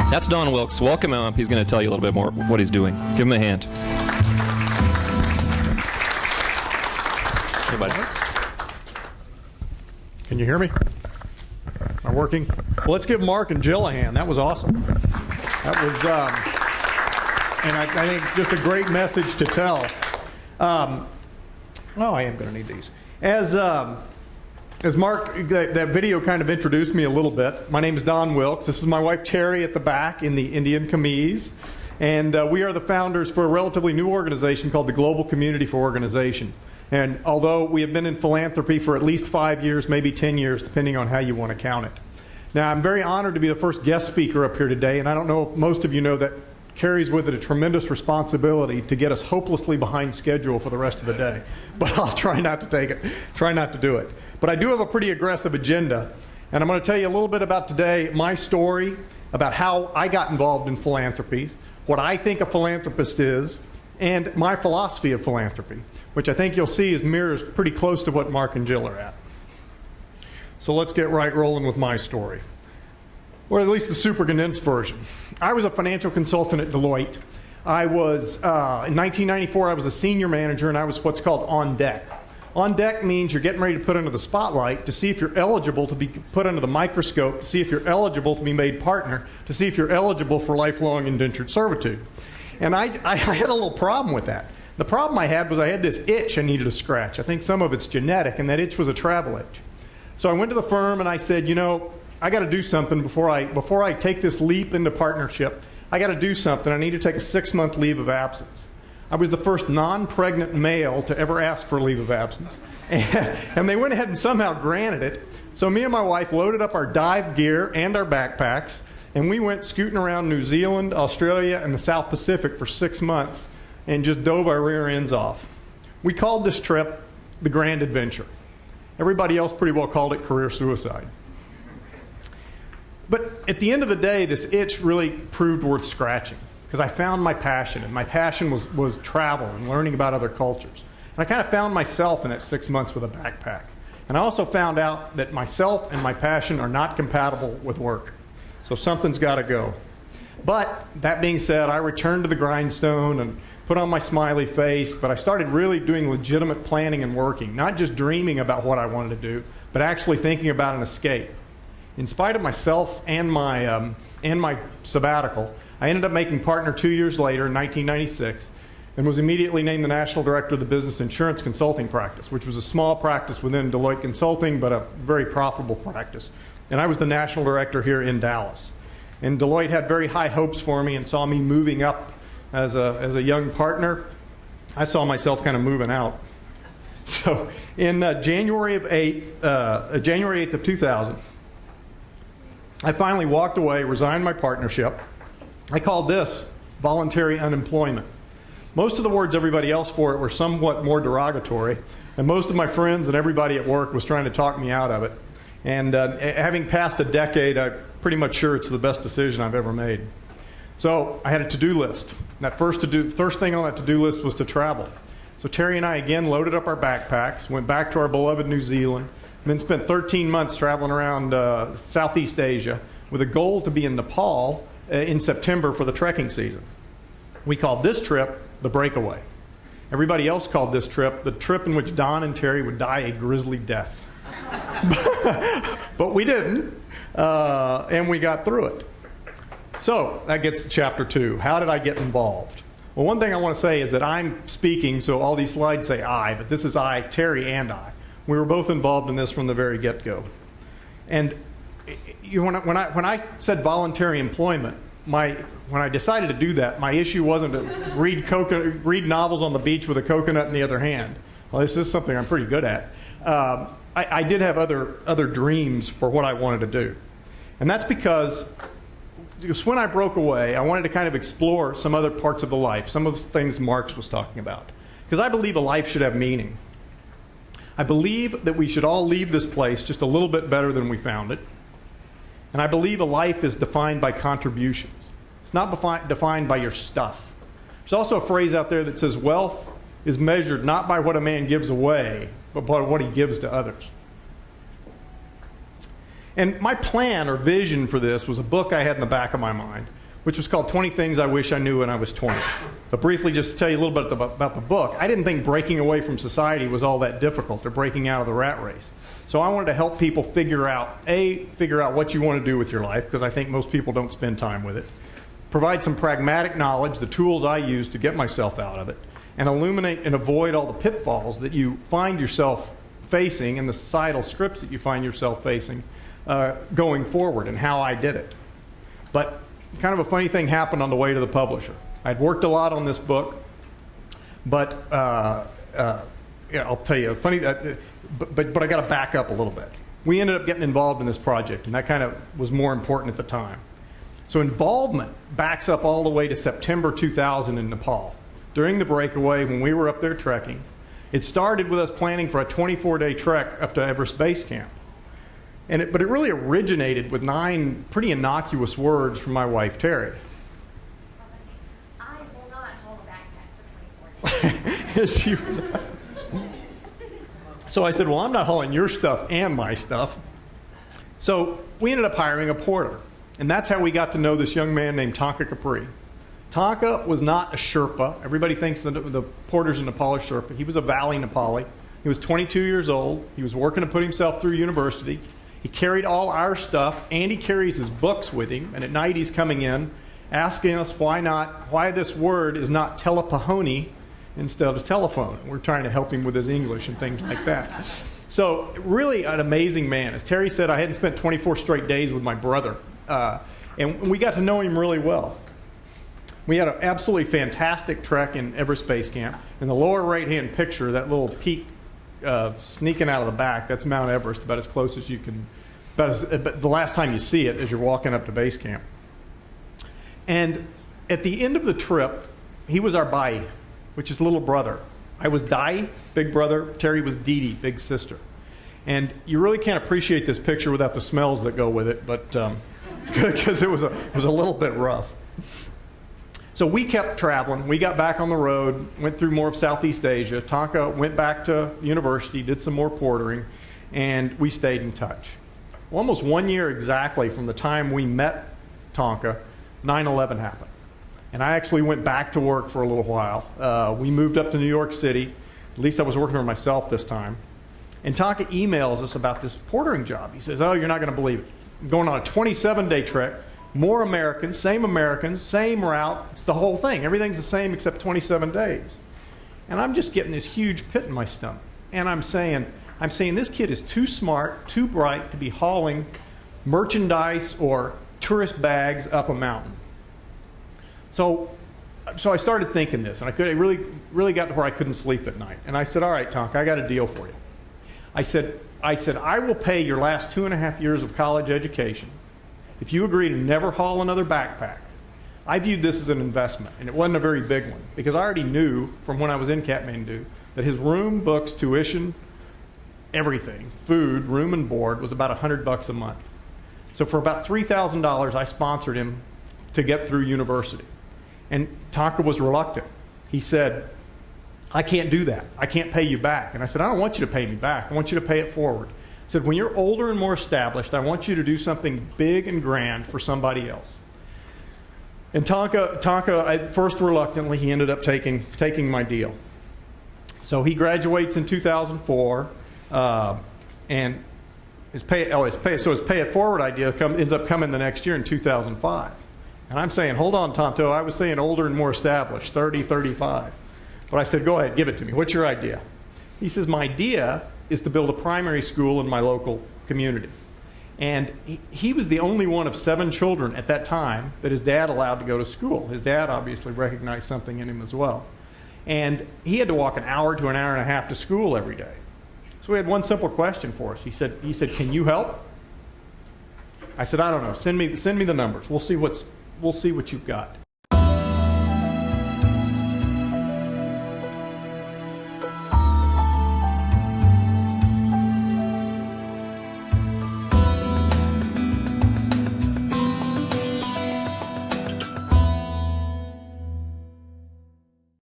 That's Don Wilks. Welcome him up. He's going to tell you a little bit more of what he's doing. Give him a hand. Hey, buddy. Can you hear me? Am I working? Well, let's give Mark and Jill a hand. That was awesome. That was, and I think just a great message to tell. I am going to need these. As Mark, that video kind of introduced me a little bit. My name is Don Wilks. This is my wife Terry at the back in the Indian camise. And we are the founders for a relatively new organization called the Global Community for Organization. And although we have been in philanthropy for at least 5 years, maybe 10 years, depending on how you want to count it. Now, I'm very honored to be the first guest speaker up here today, and I don't know if most of you know that carries with it a tremendous responsibility to get us hopelessly behind schedule for the rest of the day. But I'll try not to do it. But I do have a pretty aggressive agenda, and I'm going to tell you a little bit about today, my story, about how I got involved in philanthropy, what I think a philanthropist is, and my philosophy of philanthropy, which I think you'll see mirrors pretty close to what Mark and Jill are at. So let's get right rolling with my story, or at least the super condensed version. I was a financial consultant at Deloitte. I was, in 1994, I was a senior manager, and I was what's called on deck. On deck means you're getting ready to put under the spotlight to see if you're eligible to be put under the microscope, to see if you're eligible to be made partner, to see if you're eligible for lifelong indentured servitude. And I had a little problem with that. The problem I had was I had this itch I needed to scratch. I think some of it's genetic, and that itch was a travel itch. So I went to the firm and I said, you know, I got to do something before I take this leap into partnership. I got to do something. I need to take a 6-month leave of absence. I was the first non-pregnant male to ever ask for a leave of absence. And they went ahead and somehow granted it. So me and my wife loaded up our dive gear and our backpacks, and we went scooting around New Zealand, Australia, and the South Pacific for 6 months and just dove our rear ends off. We called this trip the Grand Adventure. Everybody else pretty well called it career suicide. But at the end of the day, this itch really proved worth scratching because I found my passion, and my passion was travel and learning about other cultures. And I kind of found myself in that 6 months with a backpack. And I also found out that myself and my passion are not compatible with work. So something's got to go. But that being said, I returned to the grindstone and put on my smiley face, but I started really doing legitimate planning and working, not just dreaming about what I wanted to do, but actually thinking about an escape. In spite of myself and my sabbatical, I ended up making partner 2 years later in 1996 and was immediately named the national director of the business insurance consulting practice, which was a small practice within Deloitte Consulting, but a very profitable practice. And I was the national director here in Dallas. And Deloitte had very high hopes for me and saw me moving up as a young partner. I saw myself kind of moving out. So in January 8th of 2000, I finally walked away, resigned my partnership. I called this voluntary unemployment. Most of the words everybody else for it were somewhat more derogatory, and most of my friends and everybody at work was trying to talk me out of it. And having passed a decade, I'm pretty much sure it's the best decision I've ever made. So I had a to-do list. That first thing on that to-do list was to travel. So Terry and I again loaded up our backpacks, went back to our beloved New Zealand, and then spent 13 months traveling around Southeast Asia with a goal to be in Nepal in September for the trekking season. We called this trip the breakaway. Everybody else called this trip the trip in which Don and Terry would die a grisly death. But we didn't, and we got through it. So that gets to chapter 2. How did I get involved? Well, one thing I want to say is that I'm speaking, so all these slides say I, but this is I, Terry, and I. We were both involved in this from the very get-go. And when I said voluntary employment, when I decided to do that, my issue wasn't to read novels on the beach with a coconut in the other hand. Well, this is something I'm pretty good at. I did have other dreams for what I wanted to do. And that's because when I broke away, I wanted to kind of explore some other parts of the life, some of the things Marx was talking about. Because I believe a life should have meaning. I believe that we should all leave this place just a little bit better than we found it. And I believe a life is defined by contributions. It's not defined by your stuff. There's also a phrase out there that says wealth is measured not by what a man gives away, but by what he gives to others. And my plan or vision for this was a book I had in the back of my mind which was called 20 Things I Wish I Knew When I Was 20. But briefly, just to tell you a little bit about the book, I didn't think breaking away from society was all that difficult, or breaking out of the rat race. So I wanted to help people figure out what you want to do with your life, because I think most people don't spend time with it. Provide some pragmatic knowledge, the tools I use to get myself out of it, and illuminate and avoid all the pitfalls that you find yourself facing and the societal scripts that you find yourself facing going forward, and how I did it. But kind of a funny thing happened on the way to the publisher. I'd worked a lot on this book, but I'll tell you, funny, but I got to back up a little bit. We ended up getting involved in this project, and that kind of was more important at the time. So involvement backs up all the way to September 2000 in Nepal. During the breakaway, when we were up there trekking, it started with us planning for a 24-day trek up to Everest Base Camp. But it really originated with 9 pretty innocuous words from my wife, Terry. I will not hold a backpack for 24 days. She was, so I said, well, I'm not hauling your stuff and my stuff. So we ended up hiring a porter. And that's how we got to know this young man named Tonka Capri. Tonka was not a Sherpa. Everybody thinks that the porters in Nepal are Sherpa. He was a Valley Nepali. He was 22 years old. He was working to put himself through university. He carried all our stuff, and he carries his books with him. And at night he's coming in asking us why this word is not telepahoni instead of telephone. We're trying to help him with his English and things like that. So really an amazing man. As Terry said, I hadn't spent 24 straight days with my brother. And we got to know him really well. We had an absolutely fantastic trek in Everest Base Camp. In the lower right-hand picture, that little peak sneaking out of the back, that's Mount Everest, about as close as you can, but the last time you see it as you're walking up to base camp. And at the end of the trip, he was our Bai, which is little brother. I was Dai, big brother. Terry was Didi, big sister. And you really can't appreciate this picture without the smells that go with it, but because it was a little bit rough. So we kept traveling. We got back on the road, went through more of Southeast Asia. Tonka went back to university, did some more portering, and we stayed in touch. Well, almost 1 year exactly from the time we met Tonka, 9/11 happened. And I actually went back to work for a little while. We moved up to New York City. At least I was working for myself this time. And Tonka emails us about this portering job. He says, oh, you're not going to believe it. I'm going on a 27-day trek. More Americans, same route. It's the whole thing. Everything's the same except 27 days. And I'm just getting this huge pit in my stomach. And I'm saying this kid is too smart, too bright to be hauling merchandise or tourist bags up a mountain. So I started thinking this, and it really got to where I couldn't sleep at night. And I said, all right, Tonka, I got a deal for you. I said, I will pay your last 2.5 years of college education if you agree to never haul another backpack. I viewed this as an investment, and it wasn't a very big one, because I already knew from when I was in Kathmandu that his room, books, tuition, everything, food, room and board, was about $100 a month. So for about $3,000, I sponsored him to get through university. And Tonka was reluctant. He said, I can't do that. I can't pay you back. And I said, I don't want you to pay me back. I want you to pay it forward. I said, when you're older and more established, I want you to do something big and grand for somebody else. And Tonka, at first reluctantly, he ended up taking my deal. So he graduates in 2004, and his pay it forward idea ends up coming the next year in 2005. And I'm saying, hold on, Tonto, I was saying older and more established, 30, 35. But I said, go ahead, give it to me. What's your idea? He says, my idea is to build a primary school in my local community. And he was the only one of 7 children at that time that his dad allowed to go to school. His dad obviously recognized something in him as well. And he had to walk an hour to an hour and a half to school every day. So we had one simple question for us. He said, can you help? I said, I don't know. Send me the numbers. We'll see what you've got.